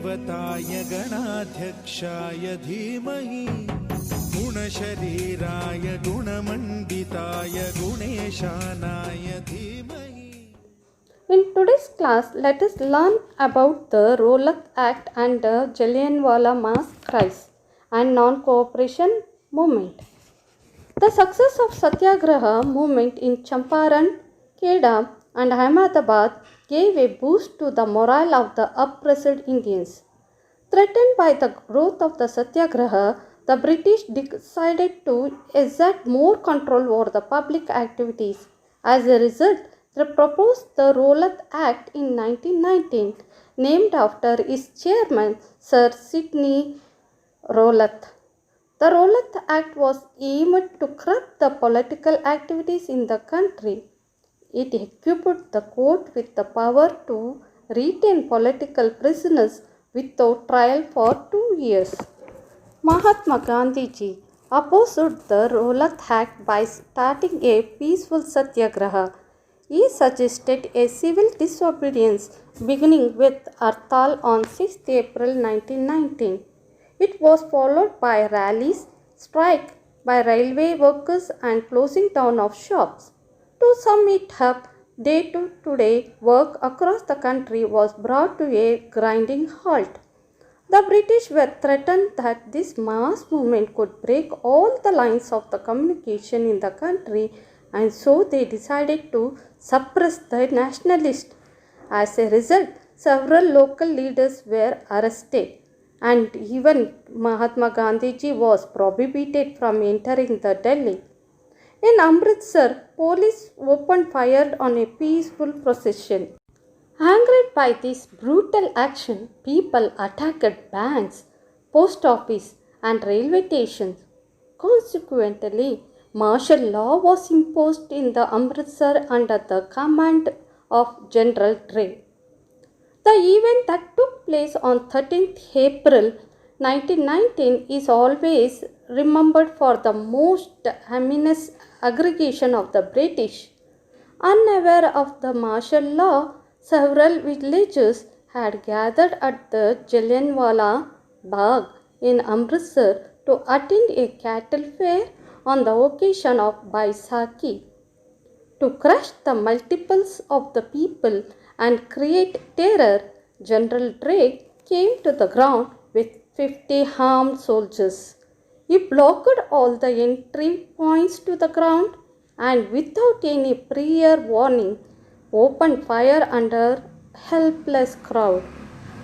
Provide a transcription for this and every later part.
गणपताय गणाध्यक्षाय धीमहि गुणशरीराय गुणमण्डिताय गुणेशानाय धीमहि. In today's class, let us learn about the Rowlatt Act and the Jallianwala Massacre and non-cooperation movement. The success of Satyagraha movement in Champaran, Kheda and Ahmedabad gave a boost to the morale of the oppressed Indians. Threatened by the growth of the Satyagraha, the British decided to exert more control over the public activities. As a result, they proposed the Rowlatt Act in 1919, named after its chairman Sir Sidney Rowlatt. The Rowlatt Act was aimed to curb the political activities in the country. It equipped the court with the power to retain political prisoners without trial for 2 years. Mahatma Gandhi ji opposed the Rowlatt Act by starting a peaceful satyagraha. He suggested a civil disobedience beginning with Hartal on 6th April 1919. It was followed by rallies, strike by railway workers and closing down of shops. To sum it up, day-to-day work across the country was brought to a grinding halt. The British were threatened that this mass movement could break all the lines of the communication in the country, and so they decided to suppress the nationalists. As a result, several local leaders were arrested, and even Mahatma Gandhi ji was prohibited from entering the Delhi. In Amritsar, police opened fire on a peaceful procession. Angered by this brutal action, people attacked banks, post office and railway stations. Consequently, martial law was imposed in the Amritsar under the command of General Dre. The event that took place on 13th April 1919 is always remembered for the most heinous aggression of the British. Unaware of the martial law, several villagers had gathered at the Jallianwala Bagh in Amritsar to attend a cattle fair on the occasion of Baisakhi. To crush the multiples of the people and create terror, General Drake came to the ground with 50 armed soldiers. He blocked all the entry points to the ground and without any prior warning opened fire under helpless crowd.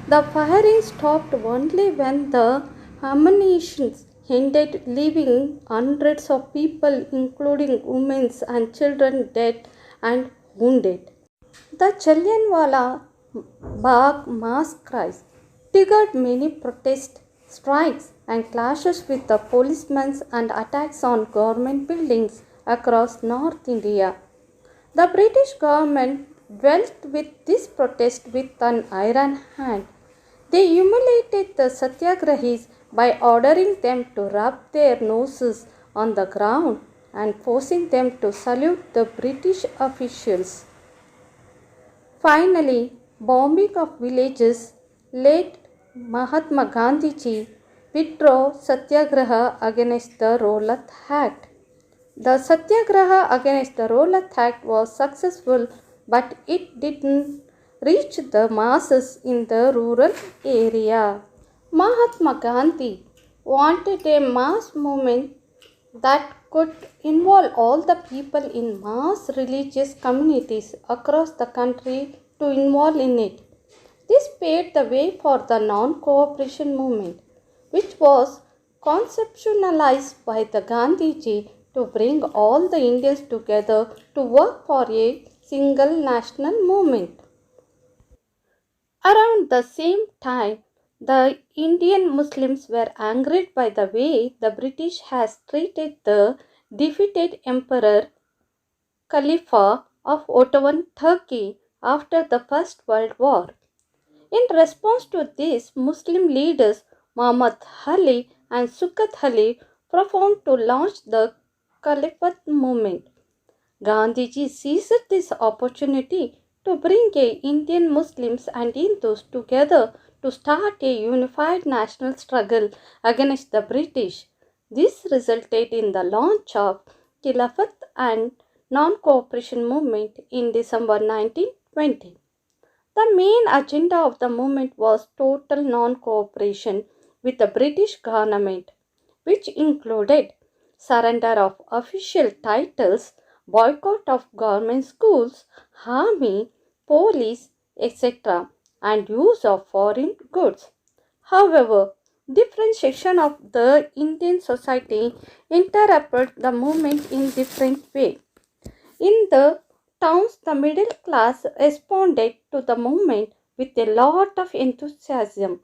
The firing stopped only when the ammunition ended, leaving hundreds of people including women and children dead and wounded. The Jallianwala Bagh massacre triggered many protests, strikes and clashes with the policemen and attacks on government buildings across North India. The British government dealt with this protest with an iron hand. They humiliated the Satyagrahis by ordering them to rub their noses on the ground and forcing them to salute the British officials. Finally, bombing of villages led Mahatma Gandhi ji withdraw Satyagraha against the Rowlatt Act. The Satyagraha against the Rowlatt Act was successful, but it didn't reach the masses in the rural area. Mahatma Gandhi wanted a mass movement that could involve all the people in mass religious communities across the country to involve in it. This paved the way for the non-cooperation movement, which was conceptualized by the Gandhiji to bring all the Indians together to work for a single national movement. Around the same time, the Indian Muslims were angered by the way the British has treated the defeated Emperor Khalifa of Ottoman Turkey after the First World War. In response to this, Muslim leaders Muhammad Ali and Sukat Ali proposed to launch the Caliphate movement. Gandhiji seized this opportunity to bring Indian Muslims and Hindus together to start a unified national struggle against the British. This resulted in the launch of Khilafat and non-cooperation movement in December 1920. The main agenda of the movement was total non-cooperation with the British government, which included surrender of official titles, boycott of government schools, army, police, etc., and use of foreign goods. However, different sections of the Indian society interpreted the movement in different ways. In the towns, the middle class responded to the movement with a lot of enthusiasm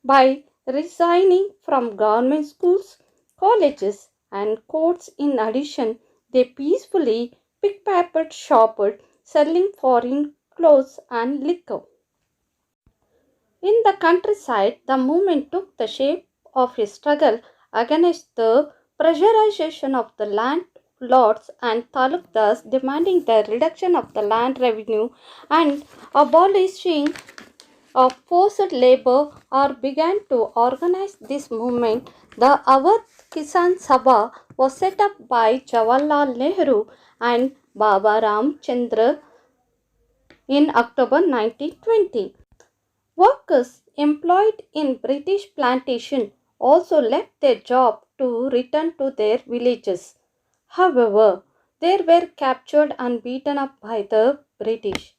by resigning from government schools, colleges, and courts. In addition, they peacefully pickpocketed shopped, selling foreign clothes and liquor. In the countryside, the movement took the shape of a struggle against the pressurization of the landlords and talukas, demanding the reduction of the land revenue and abolishing of forced labor, or began to organize this movement. The Awadh Kisan Sabha was set up by Jawaharlal Nehru and Baba Ramchandra in October 1920. Workers employed in British plantation also left their job to return to their villages. However, they were captured and beaten up by the British.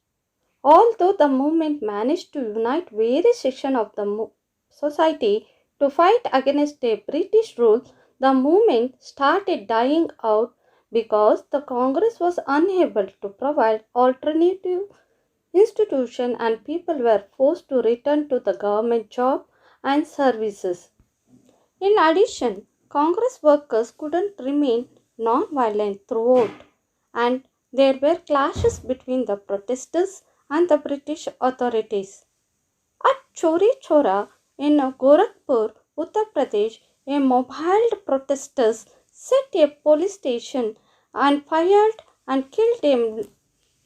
Although the movement managed to unite various sections of the society to fight against a British rule, the movement started dying out because the Congress was unable to provide alternative institution and people were forced to return to the government job and services. In addition, Congress workers couldn't remain non-violent throughout, and there were clashes between the protesters and the British authorities. At Chori Chora in Gorakhpur, Uttar Pradesh, a mobile protesters set a police station and fired and killed a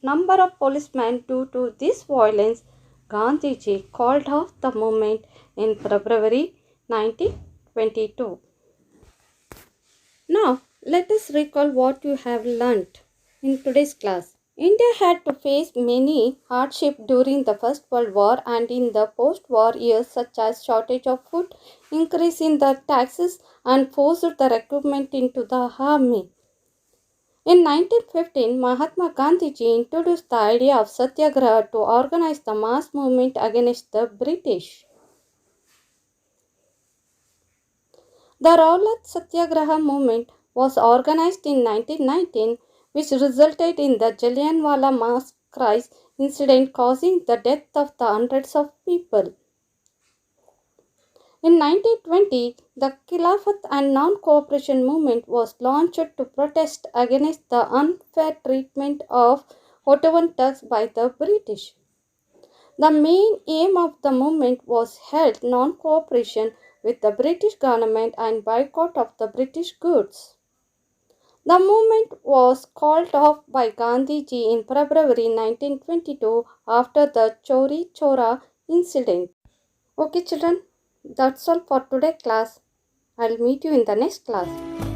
number of policemen. Due to this violence, Gandhiji called off the movement in February 1922. Now, let us recall what you have learnt in today's class. India had to face many hardships during the First World War and in the post-war years, such as shortage of food, increase in the taxes, and forced the recruitment into the army. In 1915, Mahatma Gandhiji introduced the idea of Satyagraha to organize the mass movement against the British. The Rowlatt Satyagraha movement was organized in 1919, which resulted in the Jallianwala Massacre incident causing the death of the hundreds of people. In 1920, the Khilafat and non-cooperation movement was launched to protest against the unfair treatment of Ottoman Turks by the British. The main aim of the movement was held non-cooperation with the British government and boycott of the British goods. The movement was called off by Gandhiji in February 1922 after the Chori Chora incident. Okay children, that's all for today class. I'll meet you in the next class.